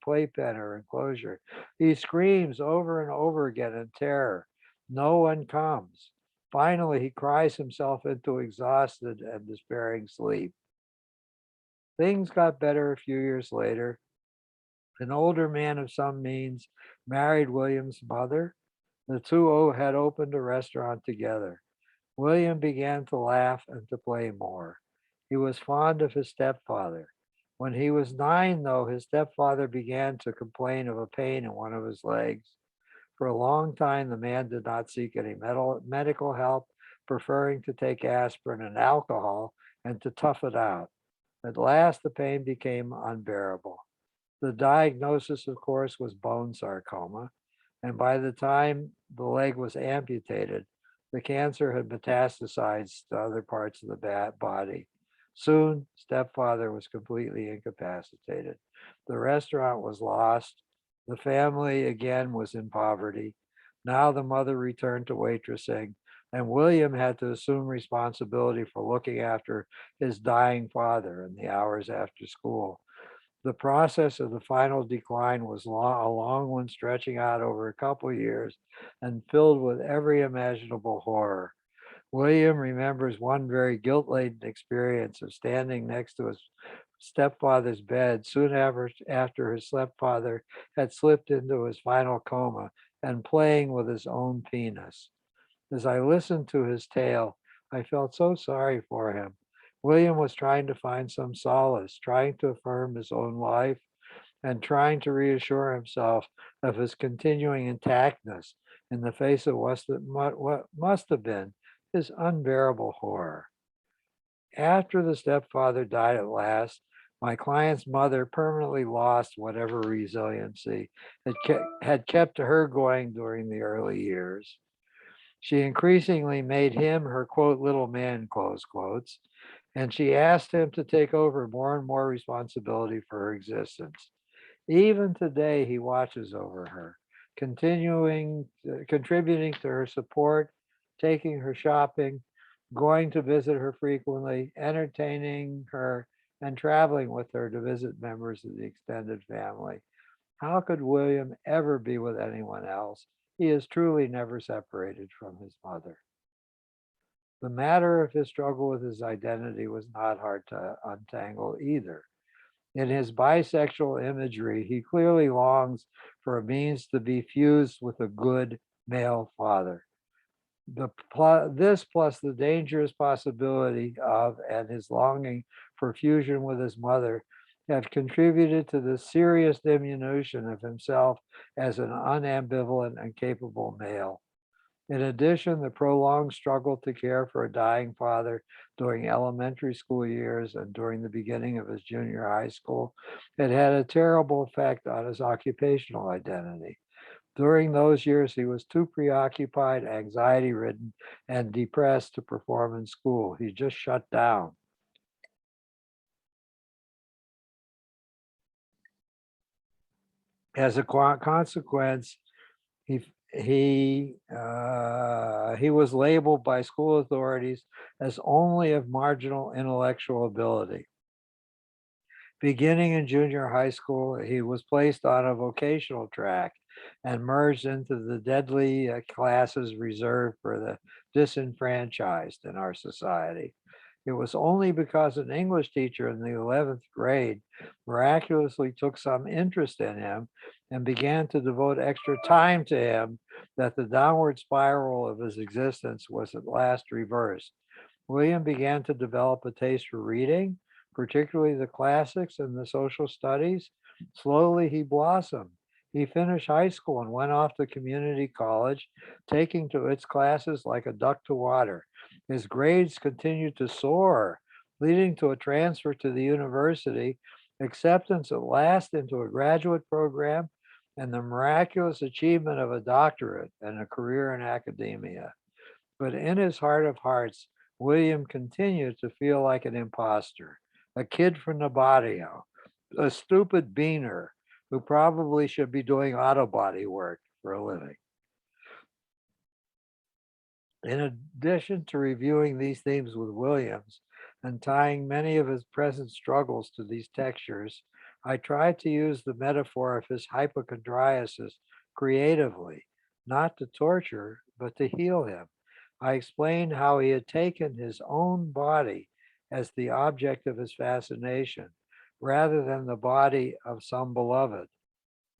playpen or enclosure. He screams over and over again in terror. No one comes. Finally, he cries himself into exhausted and despairing sleep. Things got better a few years later. An older man of some means married William's mother. The two had opened a restaurant together. William began to laugh and to play more. He was fond of his stepfather. When he was 9, though, his stepfather began to complain of a pain in one of his legs. For a long time, the man did not seek any medical help, preferring to take aspirin and alcohol and to tough it out. At last, the pain became unbearable. The diagnosis, of course, was bone sarcoma, and by the time the leg was amputated, the cancer had metastasized to other parts of the body. Soon, stepfather was completely incapacitated. The restaurant was lost. The family again was in poverty. Now the mother returned to waitressing, and William had to assume responsibility for looking after his dying father in the hours after school. The process of the final decline was a long one, stretching out over a couple of years and filled with every imaginable horror. William remembers one very guilt-laden experience of standing next to his stepfather's bed soon after his stepfather had slipped into his final coma and playing with his own penis. As I listened to his tale, I felt so sorry for him. William was trying to find some solace, trying to affirm his own life, and trying to reassure himself of his continuing intactness in the face of what must have been his unbearable horror. After the stepfather died at last, my client's mother permanently lost whatever resiliency had kept her going during the early years. She increasingly made him her quote, little man, close quotes, and she asked him to take over more and more responsibility for her existence. Even today, he watches over her, contributing to her support, taking her shopping, going to visit her frequently, entertaining her, and traveling with her to visit members of the extended family. How could William ever be with anyone else? He is truly never separated from his mother. The matter of his struggle with his identity was not hard to untangle either. In his bisexual imagery, he clearly longs for a means to be fused with a good male father. This plus the dangerous possibility of and his longing for fusion with his mother have contributed to the serious diminution of himself as an unambivalent and capable male. In addition, the prolonged struggle to care for a dying father during elementary school years and during the beginning of his junior high school had had a terrible effect on his occupational identity. During those years, he was too preoccupied, anxiety ridden, and depressed to perform in school. He just shut down. As a consequence, he was labeled by school authorities as only of marginal intellectual ability. Beginning in junior high school, he was placed on a vocational track and merged into the deadly classes reserved for the disenfranchised in our society. It was only because an English teacher in the 11th grade miraculously took some interest in him and began to devote extra time to him that the downward spiral of his existence was at last reversed. William began to develop a taste for reading, particularly the classics and the social studies. Slowly, he blossomed. He finished high school and went off to community college, taking to its classes like a duck to water. His grades continued to soar, leading to a transfer to the university, acceptance at last into a graduate program, and the miraculous achievement of a doctorate and a career in academia. But in his heart of hearts, William continued to feel like an imposter, a kid from the barrio, a stupid beaner who probably should be doing auto body work for a living. In addition to reviewing these themes with Williams and tying many of his present struggles to these textures, I tried to use the metaphor of his hypochondriasis creatively, not to torture, but to heal him. I explained how he had taken his own body as the object of his fascination, rather than the body of some beloved.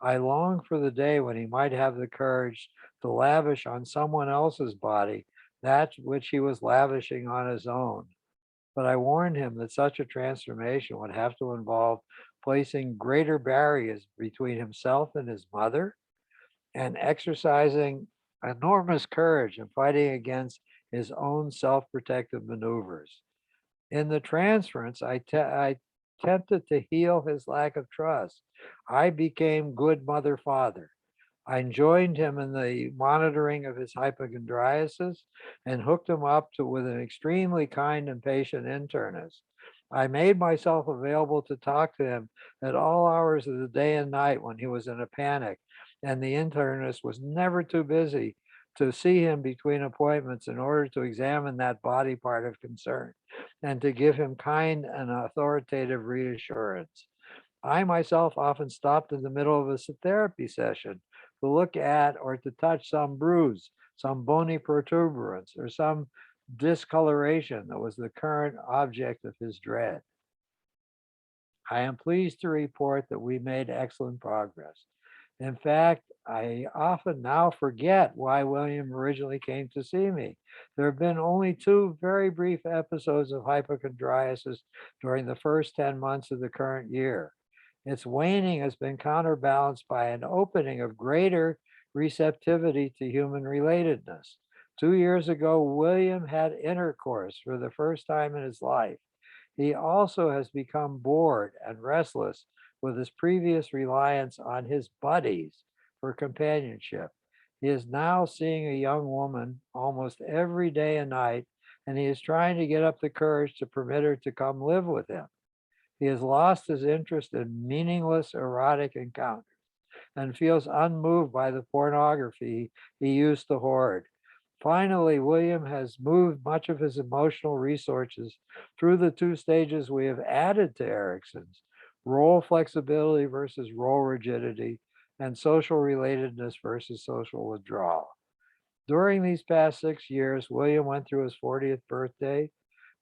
I long for the day when he might have the courage to lavish on someone else's body that which he was lavishing on his own. But I warned him that such a transformation would have to involve placing greater barriers between himself and his mother and exercising enormous courage in fighting against his own self-protective maneuvers. In the transference, I attempted to heal his lack of trust. I became good mother father. I joined him in the monitoring of his hypochondriasis and hooked him up with an extremely kind and patient internist. I made myself available to talk to him at all hours of the day and night when he was in a panic, and the internist was never too busy to see him between appointments in order to examine that body part of concern and to give him kind and authoritative reassurance. I myself often stopped in the middle of a therapy session to look at or to touch some bruise, some bony protuberance, or some discoloration that was the current object of his dread. I am pleased to report that we made excellent progress. In fact, I often now forget why William originally came to see me. There have been only two very brief episodes of hypochondriasis during the first 10 months of the current year. Its waning has been counterbalanced by an opening of greater receptivity to human relatedness. 2 years ago, William had intercourse for the first time in his life. He also has become bored and restless with his previous reliance on his buddies for companionship. He is now seeing a young woman almost every day and night, and he is trying to get up the courage to permit her to come live with him. He has lost his interest in meaningless erotic encounters and feels unmoved by the pornography he used to hoard. Finally, William has moved much of his emotional resources through the two stages we have added to Erickson's: role flexibility versus role rigidity, and social relatedness versus social withdrawal. During these past 6 years, William went through his 40th birthday.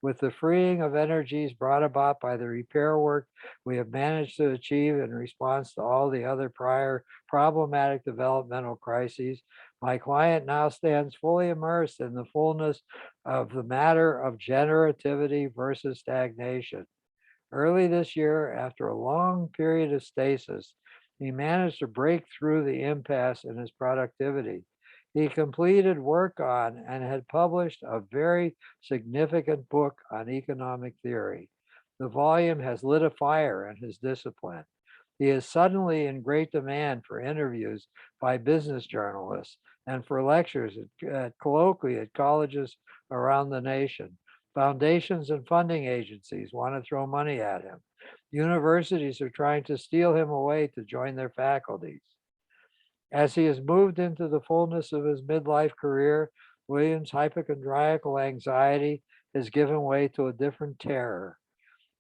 With the freeing of energies brought about by the repair work we have managed to achieve in response to all the other prior problematic developmental crises, my client now stands fully immersed in the fullness of the matter of generativity versus stagnation. Early this year, after a long period of stasis, he managed to break through the impasse in his productivity. He completed work on and had published a very significant book on economic theory. The volume has lit a fire in his discipline. He is suddenly in great demand for interviews by business journalists and for lectures at colloquia at colleges around the nation. Foundations and funding agencies want to throw money at him. Universities are trying to steal him away to join their faculties. As he has moved into the fullness of his midlife career, William's hypochondriacal anxiety has given way to a different terror.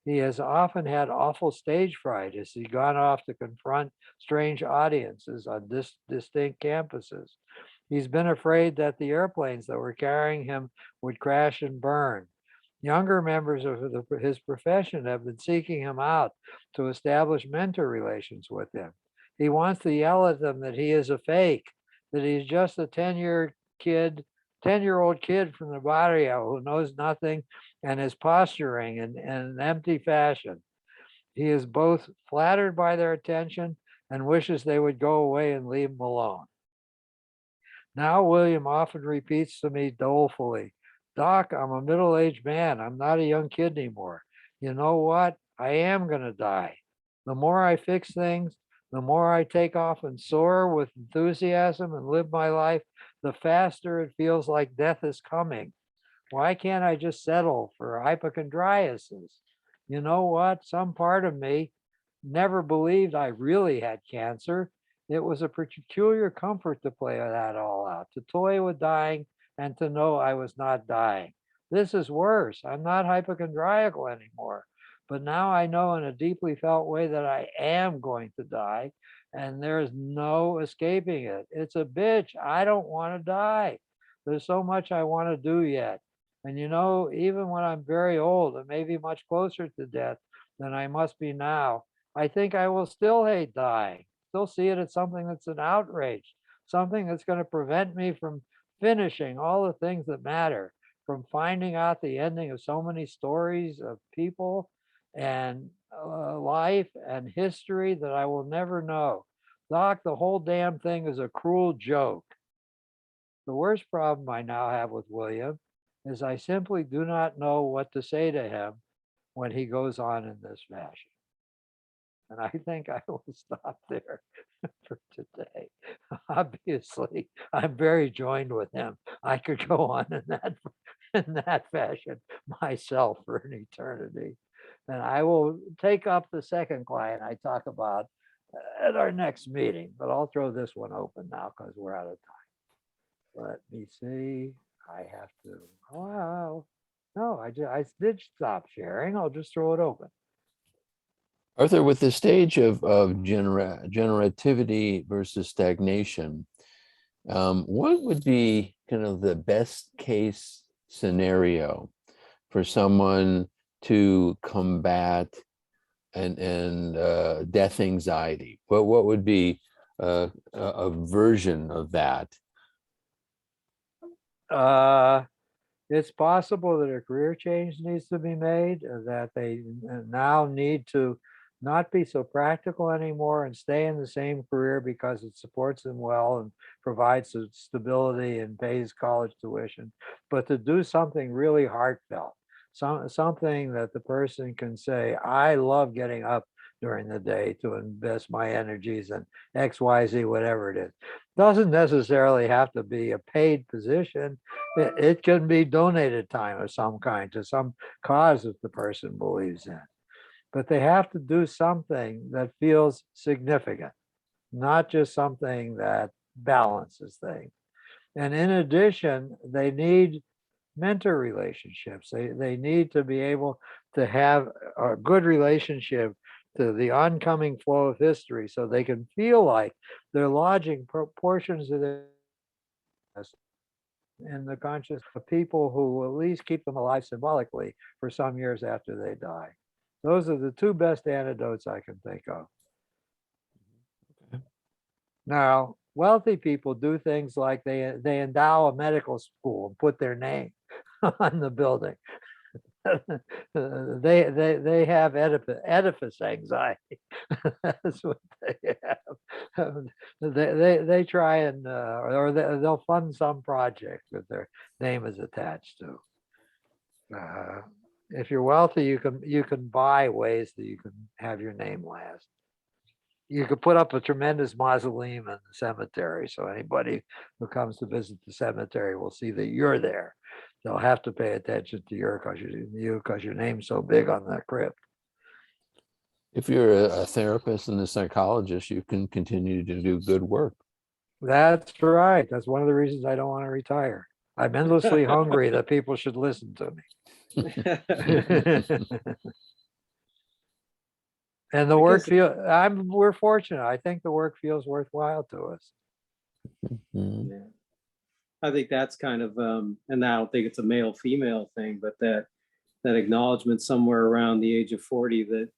He has often had awful stage fright as he's gone off to confront strange audiences on distinct campuses. He's been afraid that the airplanes that were carrying him would crash and burn. Younger members of his profession have been seeking him out to establish mentor relations with him. He wants to yell at them that he is a fake, that he's just a 10-year-old kid from the barrio who knows nothing and is posturing in an empty fashion. He is both flattered by their attention and wishes they would go away and leave him alone. Now, William often repeats to me dolefully, Doc, I'm a middle-aged man. I'm not a young kid anymore. You know what? I am going to die. The more I fix things, the more I take off and soar with enthusiasm and live my life, the faster it feels like death is coming. Why can't I just settle for hypochondriasis? You know what? Some part of me never believed I really had cancer. It was a peculiar comfort to play that all out, to toy with dying and to know I was not dying. This is worse. I'm not hypochondriacal anymore. But now I know in a deeply felt way that I am going to die, and there's no escaping it. It's a bitch. I don't want to die. There's so much I want to do yet. And even when I'm very old and maybe much closer to death than I must be now, I think I will still hate dying, still see it as something that's an outrage, something that's going to prevent me from finishing all the things that matter, from finding out the ending of so many stories of people and life and history that I will never know. Doc, the whole damn thing is a cruel joke. The worst problem I now have with William is I simply do not know what to say to him when he goes on in this fashion. And I think I will stop there for today. Obviously, I'm very joined with him. I could go on in that fashion myself for an eternity. And I will take up the second client I talk about at our next meeting, but I'll throw this one open now because we're out of time. Let me see. I have to. Wow. No, I did stop sharing. I'll just throw it open. Arthur, with the stage of generativity versus stagnation, what would be kind of the best case scenario for someone to combat and death anxiety? What would be a version of that? It's possible that a career change needs to be made, that they now need to not be so practical anymore and stay in the same career because it supports them well and provides stability and pays college tuition, but to do something really heartfelt, something that the person can say, I love getting up during the day to invest my energies in XYZ, whatever it is. Doesn't necessarily have to be a paid position. It can be donated time of some kind to some cause that the person believes in. But they have to do something that feels significant, not just something that balances things. And in addition, they need mentor relationships. They need to be able to have a good relationship to the oncoming flow of history so they can feel like they're lodging portions of their in the conscious of people who will at least keep them alive symbolically for some years after they die. Those are the two best antidotes I can think of. Now, wealthy people do things like they endow a medical school and put their name on the building. They have edifice anxiety. That's what they have. They try and or they'll fund some project that their name is attached to. If you're wealthy, you can buy ways that you can have your name last. You could put up a tremendous mausoleum in the cemetery, so anybody who comes to visit the cemetery will see that you're there. They'll have to pay attention to you because your name's so big on that crypt. If you're a therapist and a psychologist, you can continue to do good work. That's right. That's one of the reasons I don't want to retire. I'm endlessly hungry that people should listen to me. And the work we're fortunate. I think the work feels worthwhile to us. Mhm. Yeah. I think that's kind of, and I don't think it's a male female thing, but that acknowledgement somewhere around the age of 40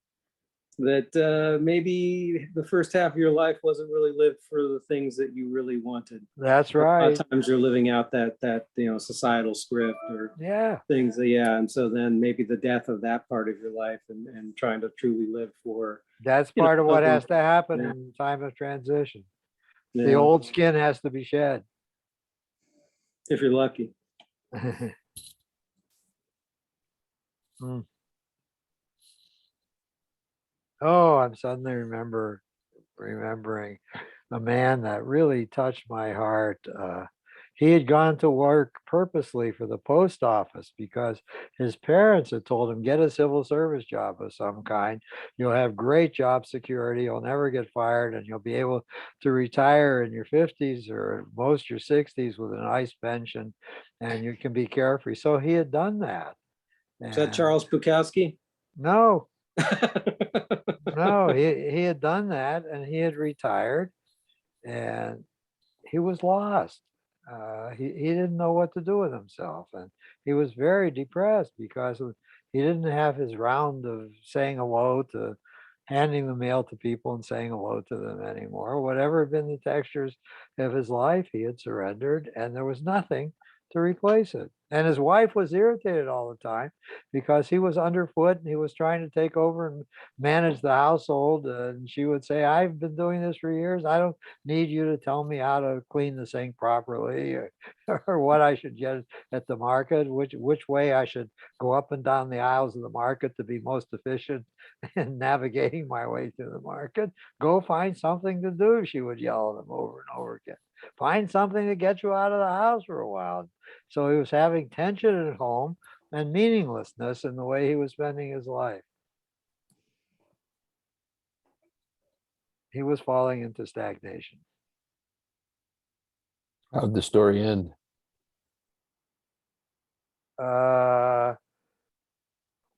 that maybe the first half of your life wasn't really lived for the things that you really wanted. That's A lot right. of times you're living out that societal script or Yeah. things and so then maybe the death of that part of your life and trying to truly live for That's part of what something. has to happen Yeah. in time of transition. Yeah, The old skin has to be shed. if you're lucky. Hmm. Oh, I'm suddenly remembering a man that really touched my heart. He had gone to work purposely for the post office because his parents had told him, get a civil service job of some kind. You'll have great job security. You'll never get fired and you'll be able to retire in your 50s or most your 60s with a nice pension and you can be carefree. So he had done that. Is that And Charles Bukowski? no, no, he had done that and he had retired and he was lost. He didn't know what to do with himself and he was very depressed because he didn't have his round of saying hello to handing the mail to people and saying hello to them anymore. Whatever had been the textures of his life, he had surrendered and there was nothing to replace it. And his wife was irritated all the time because he was underfoot and he was trying to take over and manage the household. And she would say, I've been doing this for years. I don't need you to tell me how to clean the sink properly or what I should get at the market, which way I should go up and down the aisles of the market to be most efficient in navigating my way through the market. Go find something to do, she would yell at him over and over again. Find something to get you out of the house for a while. So he was having tension at home and meaninglessness in the way he was spending his life. He was falling into stagnation. How'd the story end?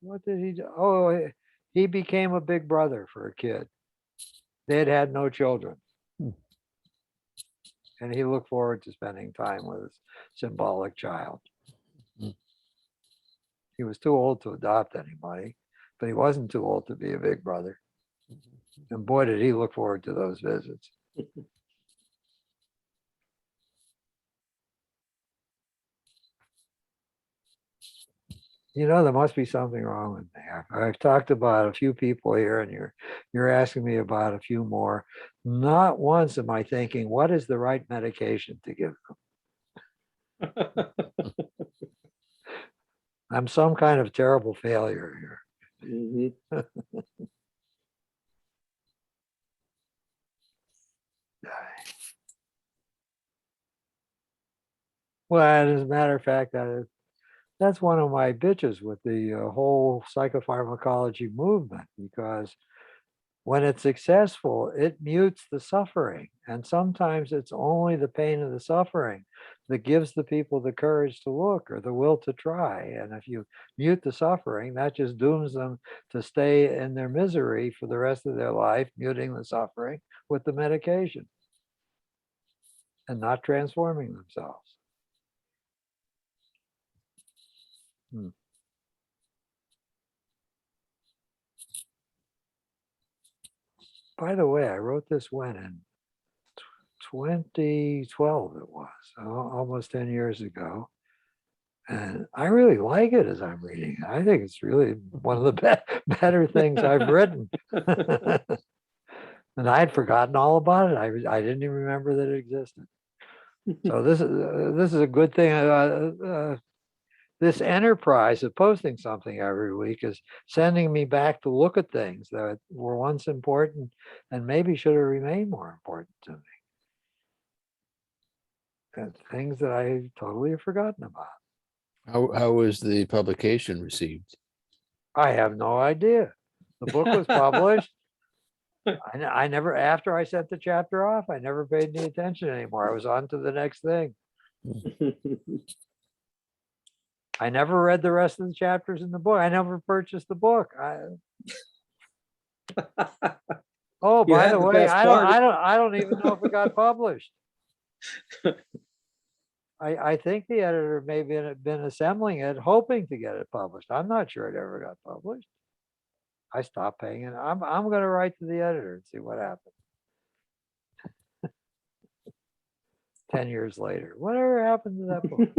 What did he do? Oh, he became a big brother for a kid. They had no children. And he looked forward to spending time with his symbolic child. He was too old to adopt anybody, but he wasn't too old to be a big brother. And boy, did he look forward to those visits. There must be something wrong with me. I've talked about a few people here and you're asking me about a few more. Not once am I thinking, what is the right medication to give them? I'm some kind of terrible failure here. Mhm. Well, and as a matter of fact, that's one of my bitches with the whole psychopharmacology movement, because when it's successful, it mutes the suffering. And sometimes it's only the pain of the suffering that gives the people the courage to look or the will to try. And if you mute the suffering, that just dooms them to stay in their misery for the rest of their life, muting the suffering with the medication and not transforming themselves. By the way, I wrote this when in 2012 it was, almost 10 years ago. And I really like it as I'm reading it. I think it's really one of the better things I've written. And I had forgotten all about it. I didn't even remember that it existed. So this is a good thing. This enterprise of posting something every week is sending me back to look at things that were once important and maybe should have remained more important to me. And things that I totally have forgotten about. How was the publication received? I have no idea. The book was published. I never, after I sent the chapter off, I never paid any attention anymore. I was on to the next thing. I never read the rest of the chapters in the book. I never purchased the book. Oh, You by had the the way, best part. I don't even know if it got published. I think the editor may have been assembling it, hoping to get it published. I'm not sure it ever got published. I stopped paying it. I'm going to write to the editor and see what happens. 10 years later, whatever happened to that book?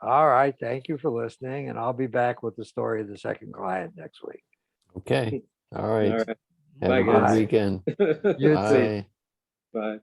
All right. Thank you for listening. And I'll be back with the story of the second client next week. Okay. All All right. right. Have Bye, a good guys. weekend. You too. Bye. Bye.